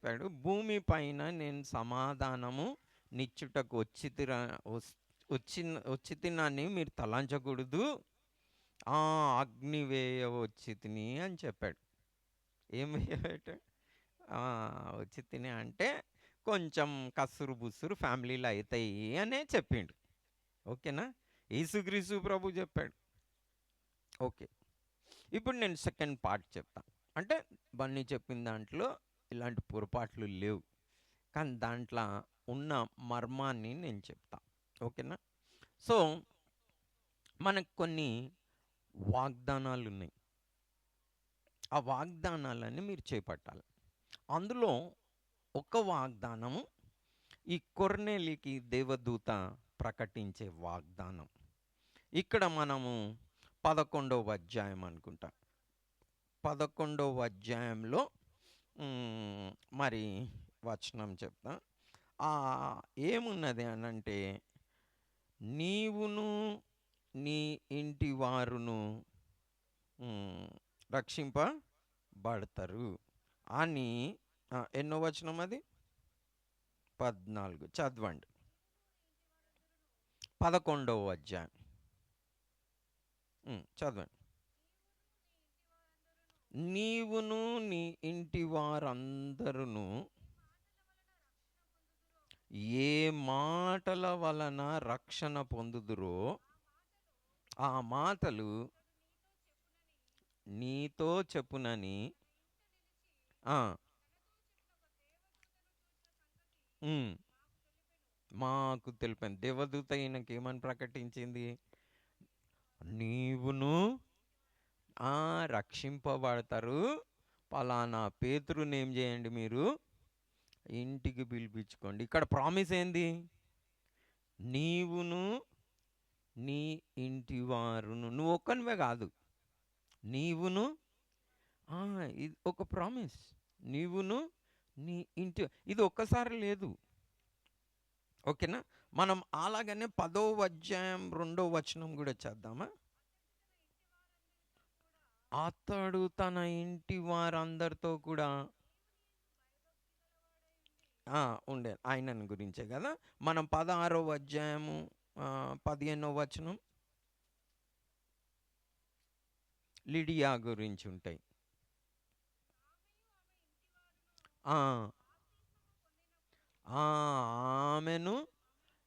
చెప్పాడు, భూమి పైన నేను సమాధానము నిచ్చుటకు వచ్చి వచ్చి తినని మీరు తలంచకూడదు. అగ్నివేయ వచ్చి తిని అని చెప్పాడు. ఏం వేయట? వచ్చి తిని అంటే కొంచెం కసురు బుసురు ఫ్యామిలీలో అవుతాయి అనే చెప్పిండు. ఓకేనా? యేసుక్రీస్తు ప్రభు చెప్పాడు. ఓకే, ఇప్పుడు నేను సెకండ్ పార్ట్ చెప్తా. అంటే బన్నీ చెప్పిన దాంట్లో ఇలాంటి పొరపాట్లు లేవు, కానీ దాంట్లో ఉన్న మర్మాన్ని నేను చెప్తా. ఓకేనా? సో మనకు కొన్ని వాగ్దానాలు ఉన్నాయి. ఆ వాగ్దానాలన్నీ మీరు చేపట్టాలి. అందులో ఒక వాగ్దానము ఈ కొర్నేలికి దేవదూత ప్రకటించే వాగ్దానం. ఇక్కడ మనము 11వ అధ్యాయం అనుకుంటా, 11వ అధ్యాయంలో మరి వచనం చెప్తా. ఏమున్నది అని అంటే, నీవును నీ ఇంటి వారును రక్షింపబడతారు అని. ఎన్నో వచనం అది? 14 చదవండి. 11వ అధ్యాయం చదవండి. నీవును నీ ఇంటి వారందరూ ఏ మాటల వలన రక్షణ పొందుదురో ఆ మాటలు నీతో చెప్పునని మాకు తెలిపాను. దేవదూత ఈయనకి ఏమని ప్రకటించింది? నీవును రక్షింపబడతారు. పలానా పేతురుని ఏం చేయండి, మీరు ఇంటికి పిలిపించుకోండి. ఇక్కడ ప్రామిస్ ఏంది? నీవును నీ ఇంటి వారును, నువ్వు ఒక్కనివే కాదు, నీవును. ఇది ఒక ప్రామిస్. నీవును నీ ఇంటి, ఇది ఒక్కసారి లేదు. ఓకేనా? మనం అలాగనే 10వ అధ్యాయం 2వ వచనం కూడా చేద్దామా? అతడు తన ఇంటి వారందరితో కూడా ఉండే ఆయనను గురించే కదా. మనం 16వ అధ్యాయము 15వ వచనం లిడియా గురించి ఉంటాయి. ఆమెను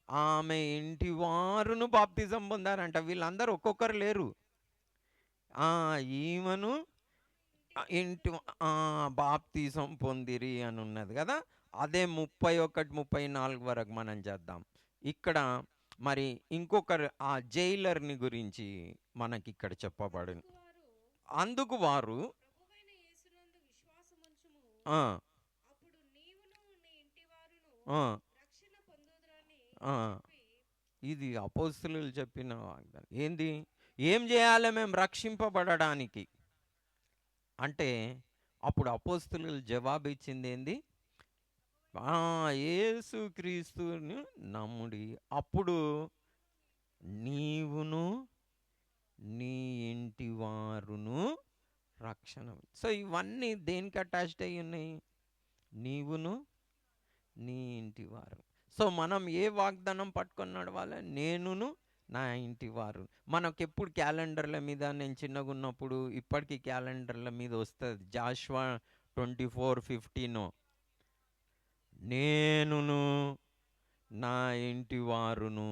ఆమె ఇంటి వారును బాప్తిజం పొందారంట. వీళ్ళందరూ ఒక్కొక్కరు లేరు. ఈమెను ఇంటి బాప్తిజం పొందిరి అని ఉన్నది కదా. అదే 31, 34 వరకు మనం చేద్దాం. ఇక్కడ మరి ఇంకొకరు ఆ జైలర్ని గురించి మనకి ఇక్కడ చెప్పబడింది. అందుకు వారు ఇది అపోస్తలులు చెప్పిన వాగ్దానం. ఏంది? ఏం చేయాలి మేము రక్షింపబడడానికి అంటే? అప్పుడు అపోస్తలులు జవాబు ఇచ్చింది ఏంది? యేసుక్రీస్తుని నమ్ముడి, అప్పుడు నీవును నీ ఇంటి వారును రక్షణ. సో ఇవన్నీ దేనికి అటాచ్డ్ అయ్యి ఉన్నాయి? నీవును నీ ఇంటి వారు. సో మనం ఏ వాగ్దానం పట్టుకొని నడవాలి? నేనును నా ఇంటి వారు. మనకెప్పుడు క్యాలెండర్ల మీద, నేను చిన్నగా ఉన్నప్పుడు ఇప్పటికీ క్యాలెండర్ల మీద వస్తుంది జాషువా 24:15, నేనును నా ఇంటి వారును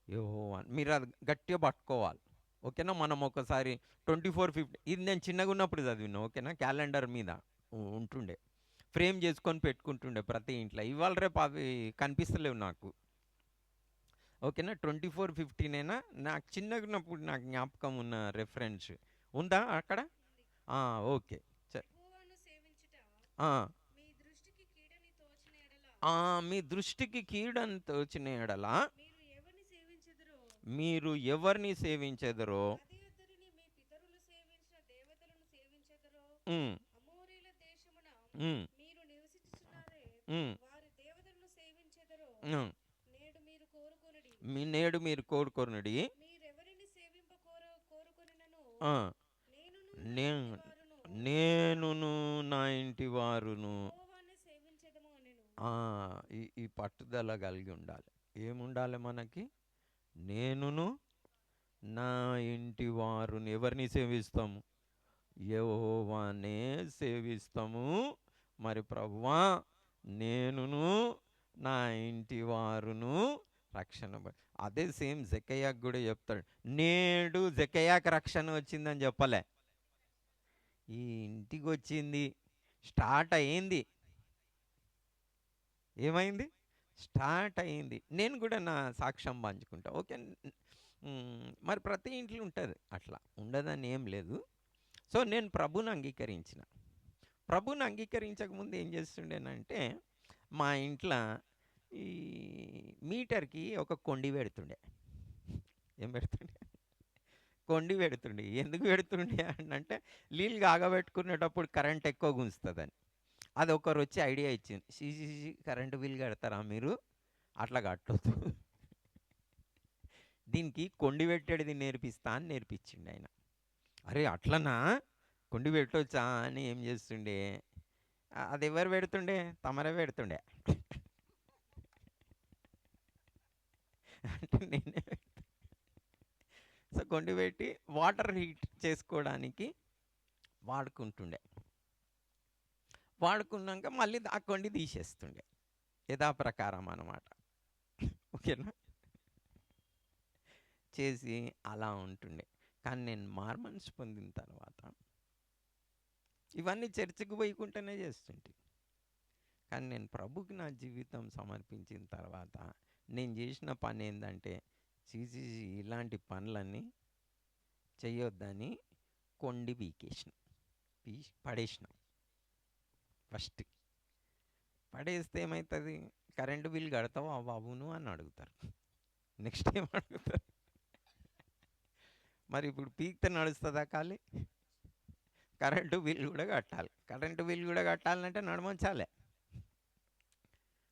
యెహోవా. మీరు అది గట్టిగా పట్టుకోవాలి. ఓకేనా? మనం ఒకసారి 24:15 ఇది నేను చిన్నగా ఉన్నప్పుడు చదివినా. ఓకేనా? క్యాలెండర్ మీద ఉంటుండే, ఫ్రేమ్ చేసుకొని పెట్టుకుంటుండే ప్రతి ఇంట్లో. ఇవాళ రేపు అవి కనిపిస్తలేవు నాకు. ఓకేనా? 24:15 అయినా నాకు చిన్నగా ఉన్నప్పుడు నాకు జ్ఞాపకం ఉన్న రెఫరెన్స్ ఉందా అక్కడ? ఓకే. మీ దృష్టికి కీడని తోచిన ఎడలా మీరు ఎవరిని సేవించెదరో నేడు మీరు కోరుకొనుడి. నేనును నా ఇంటి వారును ఆ, ఈ పట్టుదల కలిగి ఉండాలి. ఏముండాలి మనకి? నేనును నా ఇంటి వారుని ఎవరిని సేవిస్తాము? యెహోవానే సేవిస్తాము. మరి ప్రభువా, నేనును నా ఇంటి వారును అదే సేమ్ జెకయ్యాకు కూడా చెప్తాడు. నేడు జెకయ్యాకి రక్షణ వచ్చిందని చెప్పలే, ఈ ఇంటికి వచ్చింది. స్టార్ట్ అయ్యింది. ఏమైంది? స్టార్ట్ అయ్యింది. నేను కూడా నా సాక్ష్యం పంచుకుంటా. ఓకే. మరి ప్రతి ఇంట్లో ఉంటుంది అట్లా, ఉండదని ఏం లేదు. సో నేను ప్రభుని అంగీకరించిన. ప్రభుని అంగీకరించకముందు ఏం చేస్తుండేనంటే, మా ఇంట్లో ఈ మీటర్కి ఒక కొండి పెడుతుండే. ఏం పెడుతుండే? కొండి పెడుతుండే. ఎందుకు పెడుతుండే అంటే, నీళ్ళు కాగబెట్టుకునేటప్పుడు కరెంట్ ఎక్కువ గుంజుతుందని. అది ఒకరు వచ్చి ఐడియా ఇచ్చింది. సీసీసీ కరెంటు బిల్ కడతారా మీరు? అట్లా కట్టొద్దు, దీనికి కొండి పెట్టేది నేర్పిస్తా అని నేర్పించిండు ఆయన. అరే అట్లనా, కొండి పెట్టొచ్చా అని ఏం చేస్తుండే, అది ఎవరు పెడుతుండే? తమరే పెడుతుండే. అంటే నేనే సో కొండి పెట్టి వాటర్ హీట్ చేసుకోవడానికి వాడుకుంటుండే. వాడుకున్నాక మళ్ళీ ఆ కొండి తీసేస్తుండే, యథాప్రకారం అన్నమాట. ఓకేనా? చేసి అలా ఉంటుండే. కానీ నేను మార్మన్స్ పొందిన తర్వాత ఇవన్నీ చర్చికి పోయకుండానే చేస్తుంటే, కానీ నేను ప్రభుకి నా జీవితం సమర్పించిన తర్వాత నేను చేసిన పని ఏంటంటే, చీచీచి ఇలాంటి పనులన్నీ చెయ్యొద్దని కొండి పీకేసిన, పడేసిన. ఫస్ట్ పడేస్తే ఏమవుతుంది? కరెంటు బిల్ కడతావా బాబును అని అడుగుతారు. నెక్స్ట్ ఏం అడుగుతారు? మరి ఇప్పుడు పీక్తే నడుస్తుందా ఖాళీ? కరెంటు బిల్ కూడా కట్టాలి. కరెంటు బిల్ కూడా కట్టాలంటే నడమంచాలే,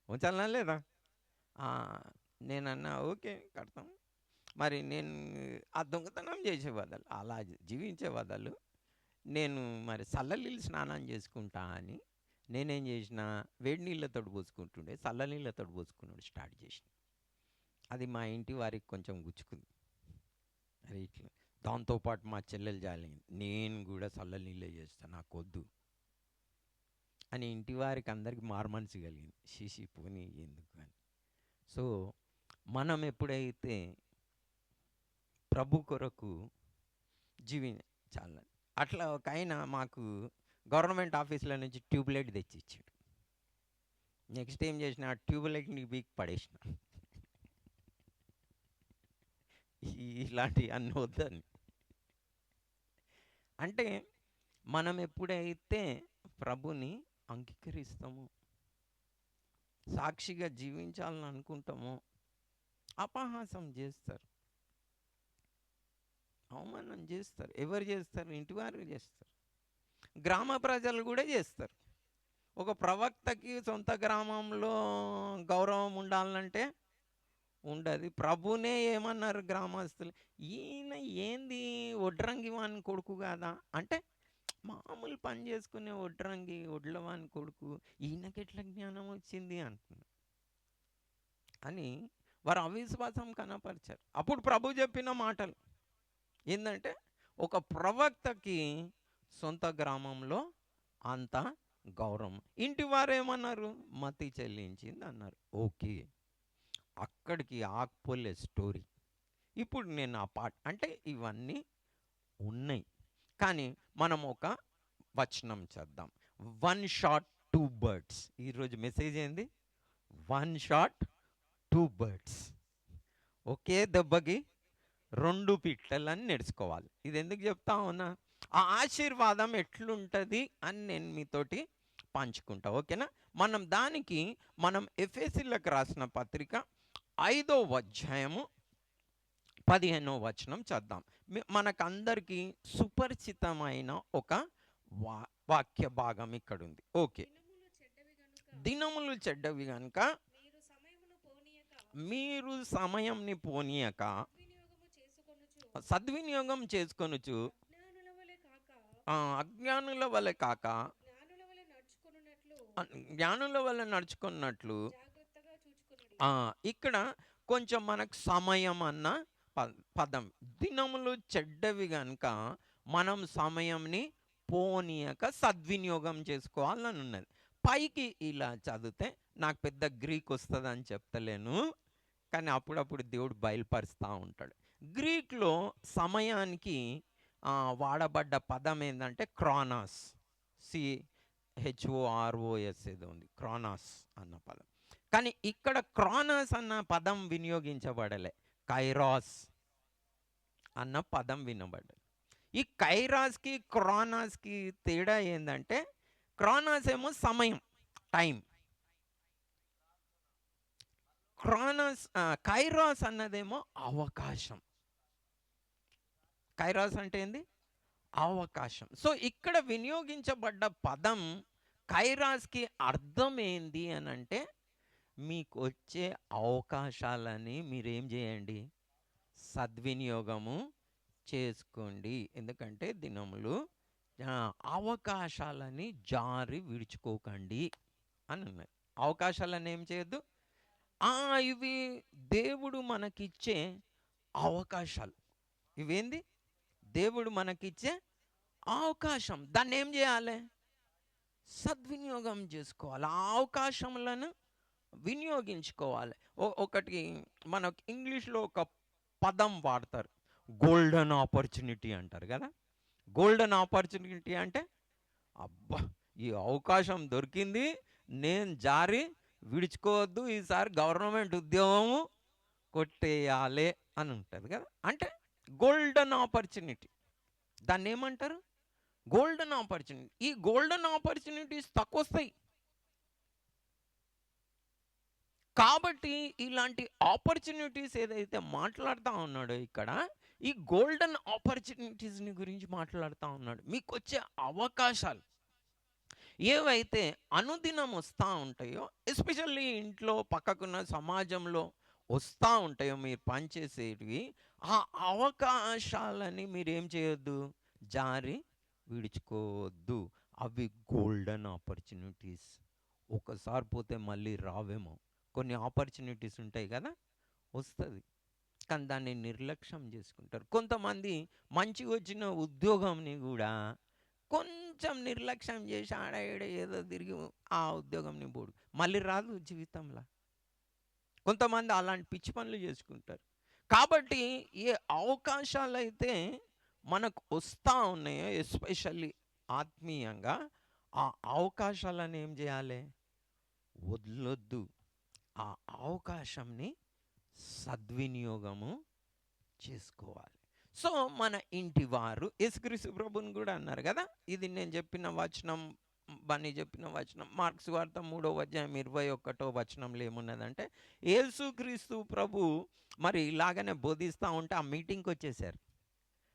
ఉంచాలనా లేదా? ఆ, నేనన్నా ఓకే కడతాం. మరి నేను ఆ దొంగతనం చేసే బదులు, అలా జీవించే బదులు, నేను మరి చల్లనీళ్ళు స్నానం చేసుకుంటా అని నేనేం చేసిన, వేడి నీళ్ళతో పోసుకుంటుండే చల్ల నీళ్ళతో పోసుకున్నాడు స్టార్ట్ చేసిన. అది మా ఇంటి వారికి కొంచెం గుచ్చుకుంది. అరే ఇట్లా దాంతోపాటు మా చెల్లెలు జాలింది, నేను కూడా చల్ల నీళ్ళే చేస్తాను నాకు వద్దు అని ఇంటి వారికి అందరికి మారుమనసు కలిగింది. శిశి పోనీ ఎందుకు అని. సో మనం ఎప్పుడైతే ప్రభు కొరకు జీవించాలని, అట్లా ఒక ఆయన మాకు గవర్నమెంట్ ఆఫీసులో నుంచి ట్యూబ్లైట్ తెచ్చి ఇచ్చాడు. నెక్స్ట్ ఏం చేసిన, ఆ ట్యూబ్లైట్ని బీక్ పడేసిన. ఇలాంటి అన్ని వద్దని. అంటే మనం ఎప్పుడైతే ప్రభుని అంగీకరిస్తామో, సాక్షిగా జీవించాలని అనుకుంటామో, అపహాసం చేస్తారు, అవమానం చేస్తారు. ఎవరు చేస్తారు? ఇంటి వారు చేస్తారు, గ్రామ ప్రజలు కూడా చేస్తారు. ఒక ప్రవక్తకి సొంత గ్రామంలో గౌరవం ఉండాలంటే ఉండదు. ప్రభునే ఏమన్నారు గ్రామస్తులు, ఈయన ఏంది వడ్రంగి వాని కొడుకు కాదా అంటే, మామూలు పని చేసుకునే వడ్రంగి వడ్లవాని కొడుకు, ఈయనకి ఎట్లా జ్ఞానం వచ్చింది అంటున్నారు అని వారు అవిశ్వాసం కనపరిచారు. అప్పుడు ప్రభు చెప్పిన మాటలు ఏంటంటే, ఒక ప్రవక్తకి సొంత గ్రామంలో అంత గౌరవం. ఇంటి వారు ఏమన్నారు? మతి చెల్లించింది అన్నారు. ఓకే, అక్కడికి ఆక్పోలే స్టోరీ. ఇప్పుడు నేను ఆ పాట అంటే ఇవన్నీ ఉన్నాయి, కానీ మనం ఒక వచనం చేద్దాం. One shot two birds. ఈరోజు మెసేజ్ ఏంది? One shot two birds. ఒకే దెబ్బకి రెండు పిట్టలని నేర్చుకోవాలి. ఇది ఎందుకు చెప్తా ఉన్నా, ఆ ఆశీర్వాదం ఎట్లుంటుంది అని నేను మీతోటి పంచుకుంటా. ఓకేనా? మనం ఎఫెసీలకు రాసిన పత్రిక 5వ అధ్యాయము 15వ వచనం చద్దాం. మనకందరికీ సుపరిచితమైన ఒక వాక్య భాగం ఇక్కడ ఉంది. ఓకే. దినములు చెడ్డవి గనుక మీరు సమయంని పోనీయక సద్వినియోగం చేసుకొనుచు అజ్ఞానుల వలె కాక జ్ఞానుల వల్ల నడుచుకున్నట్లు ఇక్కడ కొంచెం మనకు సమయం అన్న పదం, దినములు చెడ్డవి గనుక మనం సమయంని పోనీయక సద్వినియోగం చేసుకోవాలని ఉన్నది. పైకి ఇలా చదివితే నాకు పెద్ద గ్రీక్ వస్తుందని చెప్తలేను, కానీ అప్పుడప్పుడు దేవుడు బయలుపరుస్తూ ఉంటాడు. గ్రీక్లో సమయానికి వాడబడ్డ పదం ఏంటంటే క్రానాస్, CHOROS ఏదో ఉంది, క్రానాస్ అన్న పదం. కానీ ఇక్కడ క్రానాస్ అన్న పదం వినియోగించబడలే, కైరాస్ అన్న పదం వినబడ్డది. ఈ కైరాస్కి క్రానాస్కి తేడా ఏంటంటే, క్రానాస్ ఏమో సమయం, టైం. కైరాస్ అన్నదేమో అవకాశం. కైరాస్ అంటే ఏంది? అవకాశం. సో ఇక్కడ వినియోగించబడ్డ పదం కైరాస్కి అర్థం ఏంది అని అంటే, మీకు వచ్చే అవకాశాలని మీరేం చేయండి? సద్వినియోగము చేసుకోండి. ఎందుకంటే దినములు అవకాశాలని జారి విడుచుకోకండి అని ఉన్నాయి. అవకాశాలను ఏం చేయొద్దు. ఇవి దేవుడు మనకిచ్చే అవకాశాలు. ఇవేంది? దేవుడు మనకిచ్చే అవకాశం. దాన్ని ఏం చేయాలి? సద్వినియోగం చేసుకోవాలి. ఆ అవకాశములను వినియోగించుకోవాలి. ఒకటి మనకు ఇంగ్లీష్లో ఒక పదం వాడతారు, గోల్డెన్ ఆపర్చునిటీ అంటారు కదా. గోల్డెన్ ఆపర్చునిటీ అంటే, అబ్బా ఈ అవకాశం దొరికింది, నేను జారి విడుచుకోవద్దు, ఈసారి గవర్నమెంట్ ఉద్యోగము కొట్టేయాలి అని ఉంటుంది కదా. అంటే గోల్డెన్ ఆపర్చునిటీ, దాన్ని ఏమంటారు? Golden opportunity. ఈ గోల్డెన్ ఆపర్చునిటీస్ తక్కువ వస్తాయి. కాబట్టి ఇలాంటి ఆపర్చునిటీస్ ఏదైతే మాట్లాడుతూ ఉన్నాడో ఇక్కడ, ఈ గోల్డెన్ ఆపర్చునిటీస్ని గురించి మాట్లాడుతూ ఉన్నాడు. మీకు వచ్చే అవకాశాలు ఏవైతే అనుదినం వస్తూ ఉంటాయో, ఎస్పెషల్లీ ఇంట్లో పక్కకున్న సమాజంలో వస్తూ ఉంటాయో, మీరు పనిచేసేటివి, ఆ అవకాశాలని మీరేం చేయొద్దు? జారి విడుచుకోవద్దు. అవి గోల్డెన్ ఆపర్చునిటీస్. ఒకసారి పోతే మళ్ళీ రావేమో. కొన్ని ఆపర్చునిటీస్ ఉంటాయి కదా, వస్తుంది, కానీ దాన్ని నిర్లక్ష్యం చేసుకుంటారు. కొంతమంది మంచిగా వచ్చిన ఉద్యోగంని కూడా కొంచెం నిర్లక్ష్యం చేసి ఆడ ఏదో తిరిగి ఆ ఉద్యోగంని పోడు, మళ్ళీ రాదు జీవితంలో. కొంతమంది అలాంటి పిచ్చి పనులు చేసుకుంటారు. కాబట్టి ఏ అవకాశాలు అయితే మనకు వస్తూ ఉన్నాయో, ఎస్పెషల్లీ ఆత్మీయంగా, ఆ అవకాశాలను ఏం చేయాలి? వదలొద్దు. ఆ అవకాశంని సద్వినియోగము చేసుకోవాలి. సో మన ఇంటి వారు యేసుక్రీస్తు ప్రభుని కూడా అన్నారు కదా. ఇది నేను చెప్పిన వచనం, బన్నీ చెప్పిన వచనం, మార్క్స్ వార్త 3:21 వచనంలో ఏమున్నదంటే, యేసుక్రీస్తు ప్రభు మరి ఇలాగనే బోధిస్తూ ఉంటే ఆ మీటింగ్కి వచ్చేసారు.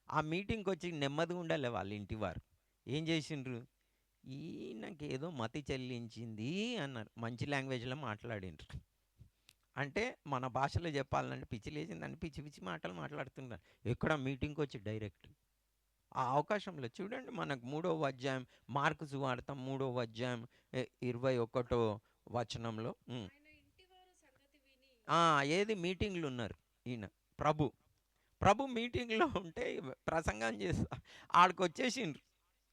ఆ మీటింగ్కి వచ్చి నెమ్మదిగా ఉండాలి వాళ్ళ ఇంటి వారు. ఏం చేసిండ్రు? ఈయనకి ఏదో మతి చెల్లించింది అన్నారు. మంచి లాంగ్వేజ్లో మాట్లాడిండ్రు. అంటే మన భాషలో చెప్పాలంటే పిచ్చి లేచిందని పిచ్చి పిచ్చి మాటలు మాట్లాడుతున్నారు. ఎక్కడ మీటింగ్కి వచ్చి డైరెక్ట్ ఆ అవకాశంలో చూడండి. మనకు 3వ అధ్యాయం, మార్కు సువార్త 3వ అధ్యాయం 21 వచనంలో ఏది మీటింగ్లు ఉన్నారు. ఈయన ప్రభు మీటింగ్లో ఉంటే ప్రసంగం చేస్తా ఆడికి వచ్చేసిండ్రు.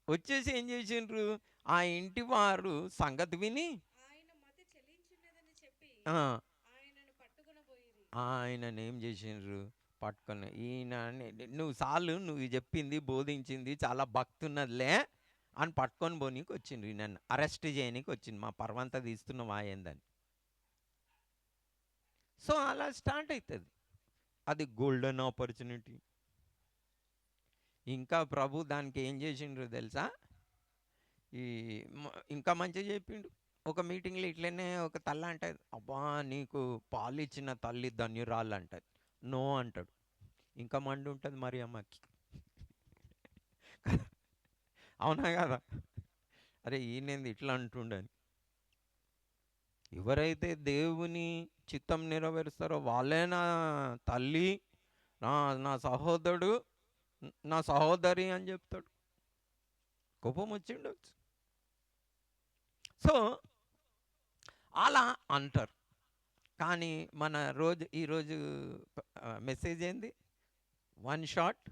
వచ్చేసి ఏం చేసిండ్రు? ఆ ఇంటి వారు సంగతి విని ఆయనను ఏం చేసిండ్రు? పట్టుకొని, ఈయన నువ్వు చెప్పింది బోధించింది చాలా భక్తున్నదిలే అని పట్టుకొని పోనీకి వచ్చిండ్రు. నన్ను అరెస్ట్ చేయనీకి వచ్చింది, మా పర్వంతా తీస్తున్నావు ఏందని. సో అలా స్టార్ట్ అవుతుంది. అది గోల్డెన్ ఆపర్చునిటీ. ఇంకా ప్రభు దానికి ఏం చేసిండ్రు తెలుసా? ఇంకా మంచిగా చెప్పిండు. ఒక మీటింగ్లో ఇట్లనే ఒక తల్లి అంటది, అబ్బా నీకు పాలు ఇచ్చిన తల్లి ధన్యురాలు అంటది. నో అంటాడు. ఇంకా మండి ఉంటుంది మరి అమ్మకి. అవునా కదా? అరే ఈయనేంది ఇట్లా అంటుండని. ఎవరైతే దేవుని చిత్తం నెరవేరుస్తారో వాళ్ళే నా తల్లి, నా సహోదరుడు, నా సహోదరి అని చెప్తాడు. కోపం వచ్చిండొచ్చు. సో అలా అంటారు. కానీ మన ఈరోజు మెసేజ్ ఏంది? One shot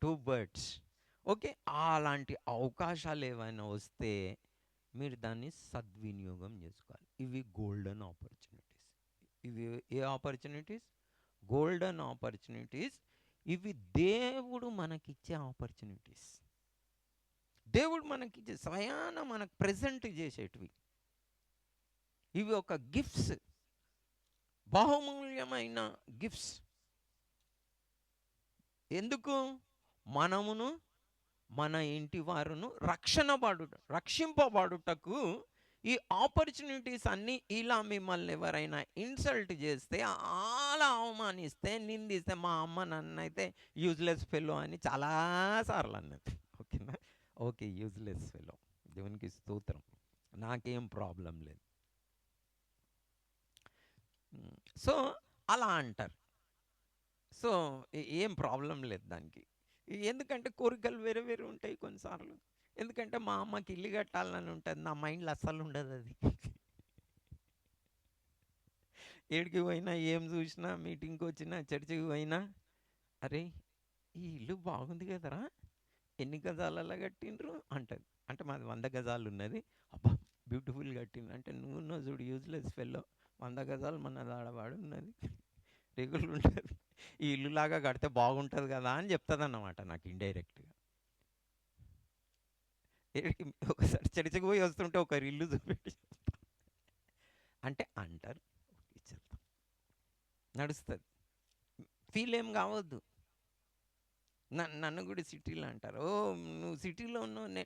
two birds. Okay, అలాంటి అవకాశాలు ఏమైనా వస్తే మీరు దాన్ని సద్వినియోగం చేసుకోవాలి. ఇవి గోల్డెన్ ఆపర్చునిటీస్. ఇవి ఏ ఆపర్చునిటీస్? Golden opportunities. ఇవి దేవుడు మనకిచ్చే ఆపర్చునిటీస్. దేవుడు మనకిచ్చే స్వయాన మనకు ప్రజెంట్ చేసేటివి. ఇవి ఒక గిఫ్ట్స్, బహుమూల్యమైన గిఫ్ట్స్. ఎందుకు? మనమును మన ఇంటి వారును రక్షింపబడుటకు ఈ ఆపర్చునిటీస్ అన్నీ. ఇలా మిమ్మల్ని ఎవరైనా ఇన్సల్ట్ చేస్తే, అలా అవమానిస్తే, నిందిస్తే, మా అమ్మ నన్ను అయితే యూజ్లెస్ ఫెలో అని చాలాసార్లు అన్నది. ఓకేనా? ఓకే, యూజ్లెస్ ఫెలో, దేవునికి స్తోత్రం, నాకేం ప్రాబ్లం లేదు. సో అలా అంటారు. సో ఏం ప్రాబ్లం లేదు దానికి. ఎందుకంటే కోరికలు వేరే వేరే ఉంటాయి కొన్నిసార్లు. ఎందుకంటే మా అమ్మకి ఇల్లు కట్టాలని ఉంటుంది, నా మైండ్లో అస్సలు ఉండదు అది. ఏడికి పోయినా, ఏం చూసినా, మీటింగ్కి వచ్చినా, చర్చికి పోయినా, అరే ఈ ఇల్లు బాగుంది కదరా, ఎన్ని గజాలలో కట్టిండ్రు అంటది. అంటే మాది 100 గజాలు ఉన్నది. అబ్బా బ్యూటిఫుల్ కట్టింది అంటే, నువ్వు చూడు యూజ్లెస్ ఫెల్లో, 100 గజాలు మన దాడవాడు ఉన్నది, రెగులు ఉంటుంది, ఈ ఇల్లులాగా కడితే బాగుంటుంది కదా అని చెప్తుంది అన్నమాట నాకు ఇండైరెక్ట్గా. ఒకసారి చర్చకు పోయి వస్తుంటే ఒక ఇల్లు చూపెట్టి అంటే అంటారు, ఇచ్చేద్దాం, నడుస్తుంది, ఫీల్ ఏం కావద్దు. నన్ను కూడా సిటీలో అంటారు, ఓ నువ్వు సిటీలో ఉన్నావు,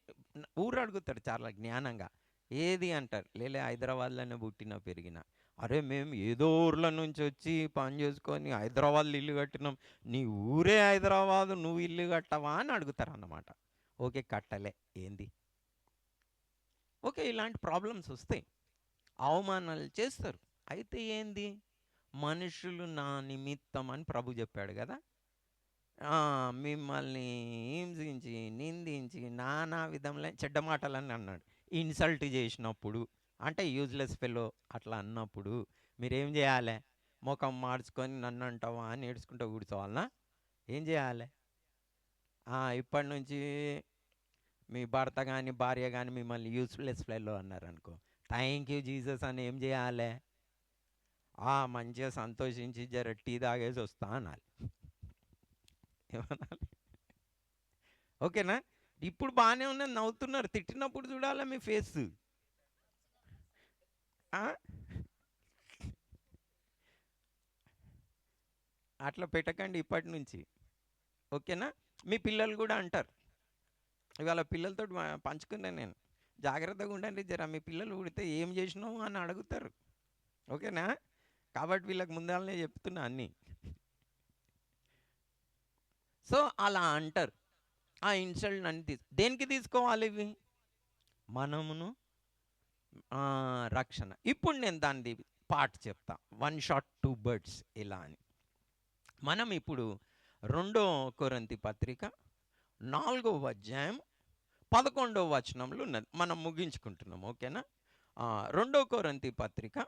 ఊరు అడుగుతారు చాలా జ్ఞానంగా. ఏది అంటారు, లేలే హైదరాబాద్లోనే పుట్టినా పెరిగినా. అరే మేము ఏదో ఊర్ల నుంచి వచ్చి పని చేసుకొని హైదరాబాద్లో ఇల్లు కట్టినాం, నీ ఊరే హైదరాబాదు, నువ్వు ఇల్లు కట్టవా అని అడుగుతారు అన్నమాట. ఓకే, కట్టలే ఏంది. ఓకే, ఇలాంటి ప్రాబ్లమ్స్ వస్తాయి, అవమానాలు చేస్తారు. అయితే ఏంది, మనుషులు నా నిమిత్తం అని ప్రభు చెప్పాడు కదా. మిమ్మల్ని హింసించి, నిందించి, నానా విధంలో చెడ్డ మాటలని అన్నాడు. ఇన్సల్ట్ చేసినప్పుడు, అంటే యూజ్లెస్ ఫెలో అట్లా అన్నప్పుడు మీరేం చేయాలి? ముఖం మార్చుకొని నన్ను అంటావా అని ఏడ్చుకుంటూ కూర్చోవాలనా? ఏం చేయాలి? ఇప్పటి నుంచి మీ భర్త కానీ భార్య కానీ మిమ్మల్ని యూజ్లెస్ ఫెలో అన్నారనుకో, థ్యాంక్ యూ జీసస్ అని ఏం చేయాలి? మంచిగా సంతోషించి జర టీ తాగేసి వస్తా అనాలి. ఏమనాలి? ఓకేనా? ఇప్పుడు బాగానే ఉన్నది, నవ్వుతున్నారు. తిట్టినప్పుడు చూడాలా మీ ఫేస్. అట్లా పెట్టకండి ఇప్పటి నుంచి. ఓకేనా? మీ పిల్లలు కూడా అంటారు, ఇవాళ పిల్లలతో పంచుకున్నాను నేను, జాగ్రత్తగా ఉండండి జర, మీ పిల్లలు ఉడితే ఏం చేసినావు అని అడుగుతారు. ఓకేనా? కాబట్టి వీళ్ళకి ముందాలనే చెప్తున్నా అన్నీ. సో అలా అంటారు. ఆ ఇన్సల్ట్ అని దేనికి తీసుకోవాలి ఇవి? మనమును రక్షణ. ఇప్పుడు నేను దాన్ని పార్ట్ చెప్తా, వన్ షాట్ టూ బర్డ్స్ ఇలా అని. మనం ఇప్పుడు 2 కొరింథీ పత్రిక 4వ అధ్యాయం 11వ వచనంలో ఉన్నది, మనం ముగించుకుంటున్నాం. ఓకేనా? 2 కొరింథీ పత్రిక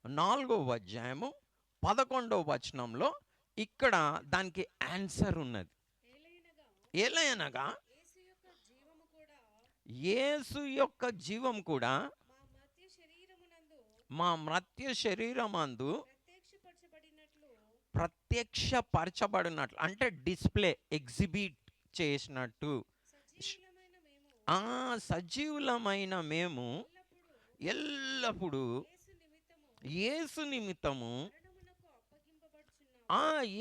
4వ అధ్యాయము 11వ వచనంలో ఇక్కడ దానికి ఆన్సర్ ఉన్నది. ఏలయనగా యేసు యొక్క జీవం కూడా మా మర్త్య శరీరమందు ప్రత్యక్షపరచబడినట్లు, అంటే డిస్ప్లే, ఎగ్జిబిట్ చేసినట్టు, సజీవులమైన మేము ఎల్లప్పుడూ యేసు నిమిత్తము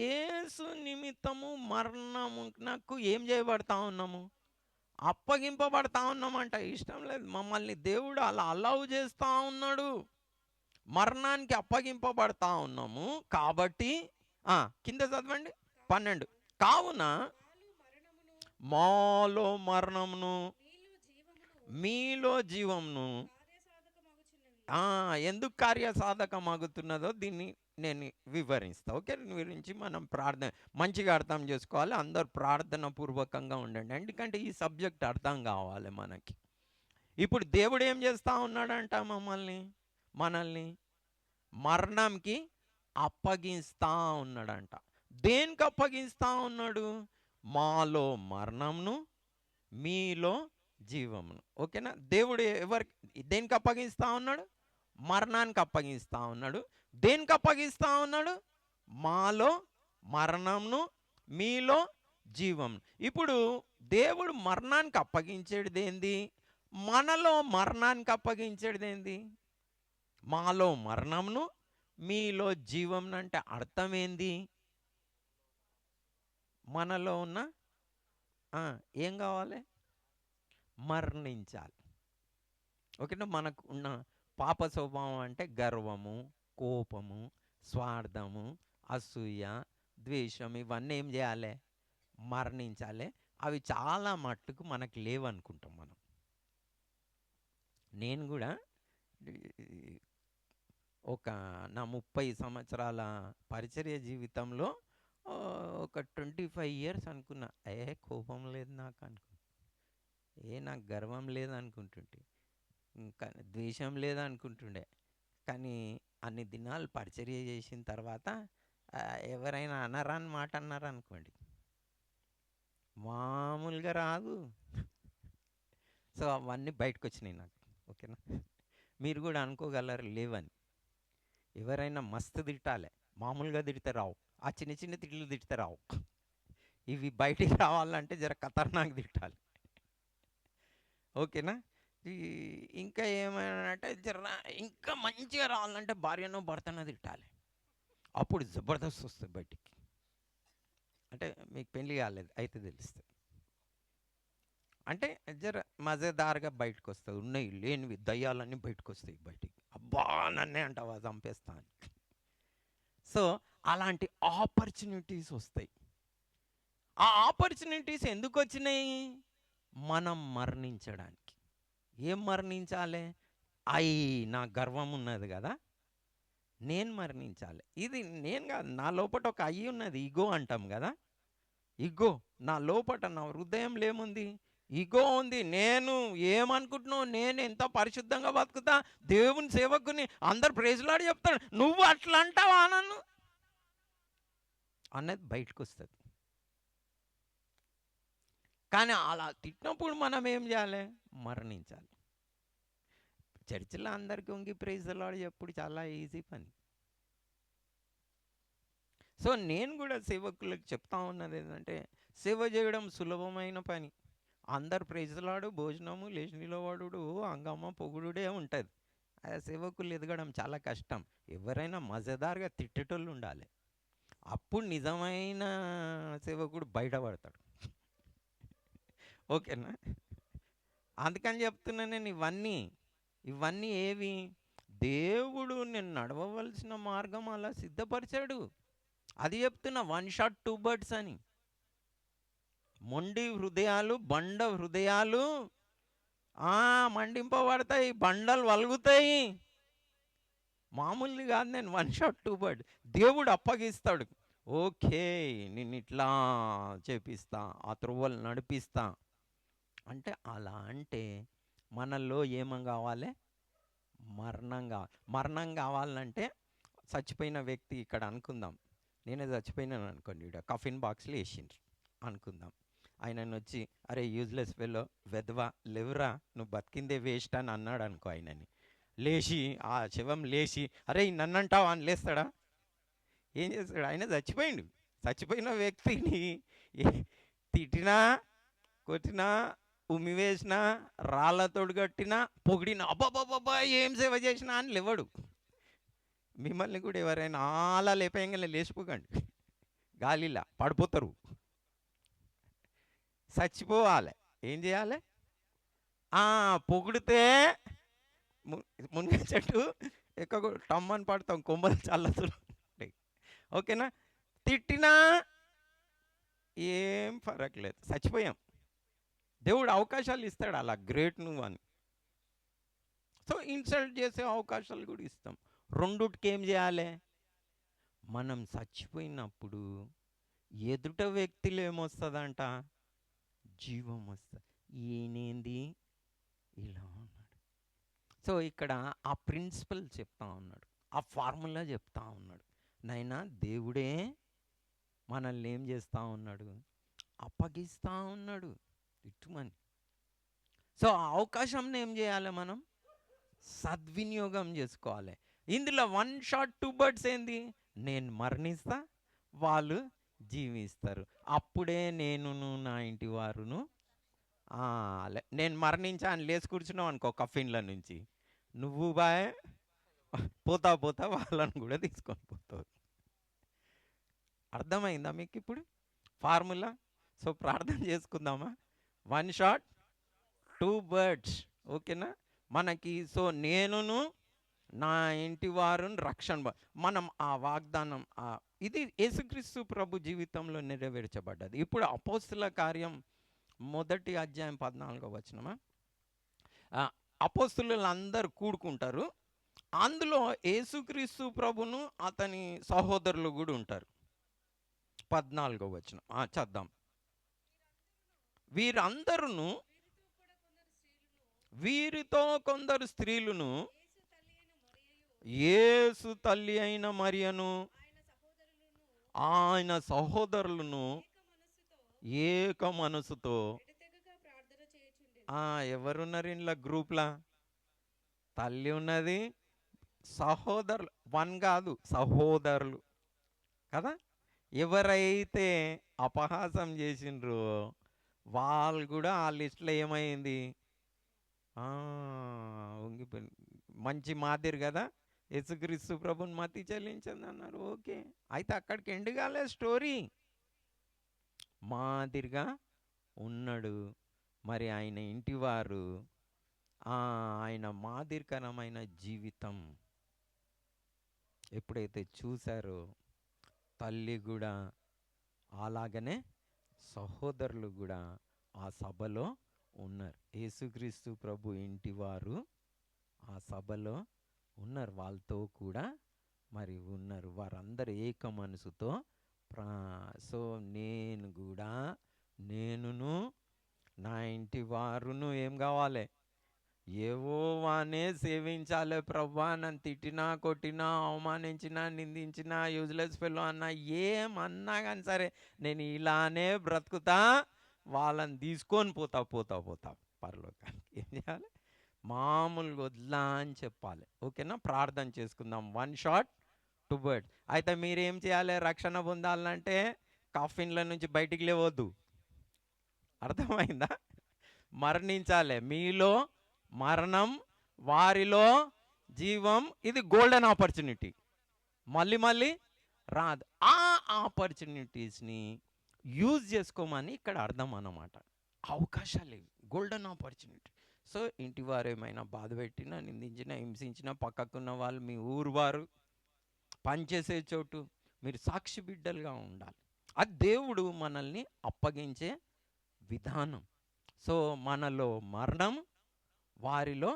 యేసు నిమిత్తము మరణమునకు ఏం చేయబడతా ఉన్నాము? అప్పగింపబడతా ఉన్నామంట. ఇష్టం లేదు, మమ్మల్ని దేవుడు అలా అలౌ చేస్తూ ఉన్నాడు, మరణానికి అప్పగింపబడతా ఉన్నాము. కాబట్టి కింద చదవండి 12. కావున మాలో మరణమును మీలో జీవమును ఎందుకు కార్యసాధకమగుతున్నదో దీన్ని నేను వివరిస్తా. ఓకే, గురించి మనం ప్రార్థన మంచిగా అర్థం చేసుకోవాలి. అందరు ప్రార్థన పూర్వకంగా ఉండండి, ఎందుకంటే ఈ సబ్జెక్ట్ అర్థం కావాలి మనకి. ఇప్పుడు దేవుడు ఏం చేస్తూ ఉన్నాడంట? మమ్మల్ని మనల్ని మరణంకి అప్పగిస్తా ఉన్నాడంట. దేనికి అప్పగిస్తా ఉన్నాడు? మాలో మరణంను, మీలో జీవమును. ఓకేనా? దేవుడు దేనికి అప్పగిస్తా ఉన్నాడు? మరణానికి అప్పగిస్తా ఉన్నాడు. దేనికి అప్పగిస్తా ఉన్నాడు? మాలో మరణంను, మీలో జీవం. ఇప్పుడు దేవుడు మరణానికి అప్పగించేది ఏంది? మనలో మరణానికి అప్పగించేది ఏంది? మాలో మరణంను, మీలో జీవం అంటే అర్థం ఏంది? మనలో ఉన్న ఏం కావాలి? మరణించాలి. ఓకేనా? మనకు ఉన్న పాప స్వభావం అంటే గర్వము, కోపము, స్వార్థము, అసూయ, ద్వేషం, ఇవన్నీ ఏం చేయాలి? మరణించాలి. అవి చాలా మట్టుకు మనకు లేవనుకుంటాం మనం. నేను కూడా ఒక నా 30 సంవత్సరాల పరిచర్య జీవితంలో ఒక 25 ఇయర్స్ అనుకున్నా, కోపం లేదు నాకు అనుకున్నా, నాకు గర్వం లేదు అనుకుంటుంటే, ఇంకా ద్వేషం లేదు అనుకుంటుండే. కానీ అన్ని దినాలు పరిచర్య చేసిన తర్వాత ఎవరైనా అనరాని మాట అన్నారనుకోండి, మామూలుగా రాదు. సో అవన్నీ బయటకు వచ్చినాయి నాకు. ఓకేనా? మీరు కూడా అనుకోగలరు లేవని. ఎవరైనా మస్తు తిట్టాలి, మామూలుగా తిడితే రావు. ఆ చిన్న చిన్న తిట్లు తిడితే రావు. ఇవి బయటికి రావాలంటే జర ఖతర్నాక్ తిట్టాలి. ఓకేనా? ఇంకా ఏమైనా జర ఇంకా మంచిగా రావాలంటే భార్యనో భర్తనో తిట్టాలి. అప్పుడు జబర్దస్త్ వస్తుంది బయటికి. అంటే మీకు పెళ్ళి కాలేదు అయితే తెలుస్తుంది. అంటే జర మజేదారుగా బయటకు వస్తుంది. ఉన్నాయి లేనివి దయ్యాలన్నీ బయటకు వస్తాయి బయటికి. అబ్బా నన్నే అంటావా చంపేస్తా అని. సో అలాంటి ఆపర్చునిటీస్ వస్తాయి. ఆ ఆపర్చునిటీస్ ఎందుకు వచ్చినాయి? మనం మరణించడానికి. ఏం మరణించాలి? నా గర్వం ఉన్నది కదా, నేను మరణించాలి. ఇది నేను కాదు, నా లోపల ఒక ఉన్నది, ఇగో అంటాం కదా. ఇగో నా లోపల, నా హృదయంలో ఏముంది? ఇగో ఉంది. నేను ఏమనుకుంటున్నావు? నేను ఎంత పరిశుద్ధంగా బతుకుతా, దేవుని సేవకుని, అందరు ప్రేజులాడి చెప్తాడు, నువ్వు అట్లా అంటావా నన్ను అన్నది బయటకు వస్తుంది. కానీ అలా తిట్టినప్పుడు మనం ఏం చేయాలి? మరణించాలి. చర్చిలో అందరికి వంగి ప్రేజులాడి చెప్పుడు చాలా ఈజీ పని. సో నేను కూడా సేవకులకు చెప్తా ఉన్నది ఏంటంటే, సేవ చేయడం సులభమైన పని. అందరు ప్రైజ్లాడు, భోజనము, లేచినిలో వాడు, అంగమ్మ పొగుడుడే ఉంటుంది. ఆ సేవకులు ఎదగడం చాలా కష్టం. ఎవరైనా మజేదారుగా తిట్టేటోళ్ళు ఉండాలి. అప్పుడు నిజమైన సేవకుడు బయటపడతాడు. ఓకేనా? అందుకని చెప్తున్నా నేను ఇవన్నీ ఏవి? దేవుడు నేను నడవవలసిన మార్గం అలా సిద్ధపరిచాడు. అది చెప్తున్నా, 1 షాట్ 2 బర్డ్స్ అని. మొండి హృదయాలు, బండ హృదయాలు మండింపబడతాయి, బండలు వలుగుతాయి. మామూలుగా కాదు. నేను 1 షాట్ 2 బర్డ్. దేవుడు అప్పగిస్తాడు. ఓకే, నిన్ను ఇట్లా చేపిస్తా, ఆ త్రువ్వలు నడిపిస్తా అంటే. అలా అంటే మనలో ఏమం కావాలి? మరణం కావాలంటే, చచ్చిపోయిన వ్యక్తి ఇక్కడ అనుకుందాం, నేనే చచ్చిపోయినాను అనుకోండి, ఇక్కడ కఫిన్ బాక్స్లో వేసిండ్రు అనుకుందాం. ఆయనను వచ్చి, అరే యూజ్లెస్ ఫెలో, వెధవా, లేవురా, నువ్వు బతికిందే వేస్ట్ అని అన్నాడు అనుకో. ఆయనని లేచి, ఆ శవం లేచి, అరే నన్నంటావా అని లేస్తాడా? ఏం చేస్తాడు? ఆయన చచ్చిపోయిండు. చచ్చిపోయిన వ్యక్తిని తిట్టినా, కొట్టినా, ఉమ్మివేసినా, రాళ్ళతోడు కట్టినా, పొగిడినా, అబ్బాబాబా ఏం సేవ చేసినా అని లేవడు. మిమ్మల్ని కూడా ఎవరైనా అలా లేపేయంగానే లేచిపోకండి, గాలిలా పడిపోతారు. చచ్చిపోవాలి. ఏం చేయాలి? పొగిడితే మునిగ చెట్టు ఎక్కువ టమ్మని పడతాం, కొమ్మలు చల్లతులు. ఓకేనా? తిట్టినా ఏం ఫరక్ లేదు, చచ్చిపోయాం. దేవుడు అవకాశాలు ఇస్తాడు, అలా గ్రేట్ నువ్వు అని. సో ఇన్సల్ట్ చేసే అవకాశాలు కూడా ఇస్తాం. రెండుటికి ఏం చేయాలి? మనం చచ్చిపోయినప్పుడు ఎదుట వ్యక్తిలో ఏమొస్తుందంట? జీవం వస్తుంది. ఈయనేంది ఇలా ఉన్నాడు, సో ఇక్కడ ఆ ప్రిన్సిపల్ చెప్తా ఉన్నాడు, ఆ ఫార్ములా చెప్తా ఉన్నాడు. నైనా దేవుడే మనల్ని ఏం చేస్తూ ఉన్నాడు, అప్పగిస్తూ ఉన్నాడు ఇటుమని. సో ఆ అవకాశంని ఏం చేయాలి, మనం సద్వినియోగం చేసుకోవాలి. ఇందులో వన్ షాట్ టూ బర్డ్స్ ఏంది, నేను మరణిస్తా, వాళ్ళు జీవిస్తారు. అప్పుడే నేనును నా ఇంటి వారును నేను మరణించా అని లేచి కూర్చున్నావు అనుకో కఫిన్ల నుంచి, నువ్వు బాయ్ పోతా పోతా వాళ్ళని కూడా తీసుకొని పోతావు. అర్థమైందా మీకు ఇప్పుడు ఫార్ములా? సో ప్రార్థన చేసుకుందామా? వన్ షాట్ టూ బర్డ్స్, ఓకేనా మనకి. సో నేనును నా ఇంటి వారును రక్షణ, మనం ఆ వాగ్దానం ఇది యేసుక్రీస్తు ప్రభు జీవితంలో నెరవేర్చబడ్డది. ఇప్పుడు అపోస్తుల కార్యం 1వ అధ్యాయం 14వ వచనమా, అపోస్తులు అందరూ కూడుకుంటారు. అందులో యేసుక్రీస్తు ప్రభును అతని సహోదరులు కూడా ఉంటారు. 14వ వచనం చద్దాం. వీరందరూ, వీరితో కొందరు స్త్రీలను, యేసు తల్లి అయిన మరియను ఆయన సహోదరులను ఏక మనసుతో ఎవరున్నారు ఇంట్లో గ్రూప్లా? తల్లి ఉన్నది, సహోదరులు, వన్ కాదు సహోదరులు కదా. ఎవరైతే అపహాసం చేసిండ్రో వాళ్ళు కూడా ఆ లిస్టులో ఏమైంది, మంచి మాదిరి కదా, యేసుక్రీస్తు ప్రభుని మతి చెల్లించింది అన్నారు. ఓకే, అయితే అక్కడికి ఎండ్ కాలే స్టోరీ, మాదిరిగా ఉన్నాడు. మరి ఆయన ఇంటివారు ఆయన మాదిరికరమైన జీవితం ఎప్పుడైతే చూశారో, తల్లి కూడా అలాగనే సహోదరులు కూడా ఆ సభలో ఉన్నారు. యేసుక్రీస్తు ప్రభు ఇంటివారు ఆ సభలో ఉన్నారు, వాళ్ళతో కూడా మరి ఉన్నారు. వారందరూ ఏక మనసుతో సో నేను కూడా, నేనును నా ఇంటి వారును ఏం కావాలి, యెహోవానే సేవించాలి. ప్రభా నన్ను తిట్టినా, కొట్టినా, అవమానించినా, నిందించినా, యూజ్లెస్ ఫెలో అన్నా, ఏమన్నా కానీ సరే నేను ఇలానే బ్రతుకుతా, వాళ్ళని తీసుకొని పోతా పరలోకానికి. ఏం చేయాలి, మామూలుగా వద్లా అని చెప్పాలి. ఓకేనా, ప్రార్థన చేసుకుందాం. One shot two birds. అయితే మీరేం చేయాలి, రక్షణ పొందాలంటే కాఫిన్ల నుంచి బయటికి లేవద్దు. అర్థమైందా? మరణించాలి. మీలో మరణం, వారిలో జీవం. ఇది గోల్డెన్ ఆపర్చునిటీ, మళ్ళీ మళ్ళీ రాదు. ఆ ఆపర్చునిటీస్ని యూజ్ చేసుకోమని ఇక్కడ అర్థం అన్నమాట. అవకాశాలు ఇవి, గోల్డెన్ ఆపర్చునిటీ. సో ఇంటి వారు ఏమైనా బాధ పెట్టినా, నిందించినా, హింసించినా, పక్కకున్న వాళ్ళు, మీ ఊరు వారు, పనిచేసే చోటు, మీరు సాక్షి బిడ్డలుగా ఉండాలి. అది దేవుడు మనల్ని అప్పగించే విధానం. సో మనలో మరణం, వారిలో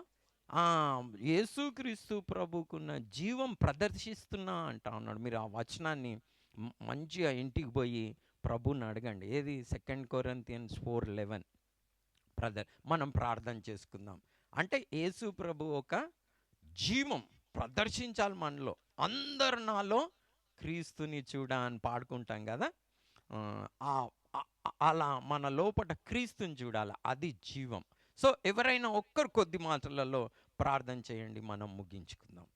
యేసుక్రీస్తు ప్రభుకున్న జీవం ప్రదర్శిస్తున్నా అంటా ఉన్నాడు. మీరు ఆ వచనాన్ని మంచిగా ఇంటికి పోయి ప్రభుని అడగండి. ఏది 2 Corinthians 4:11. బ్రదర్ మనం ప్రార్థన చేసుకుందాం. అంటే యేసు ప్రభు ఒక జీవం ప్రదర్శించాలి మనలో. అందరు నాలో క్రీస్తుని చూడ అని పాడుకుంటాం కదా, అలా మన లోపల క్రీస్తుని చూడాలి, అది జీవం. సో ఎవరైనా ఒక్కరు కొద్ది మాటలలో ప్రార్థన చేయండి, మనం ముగించుకుందాం.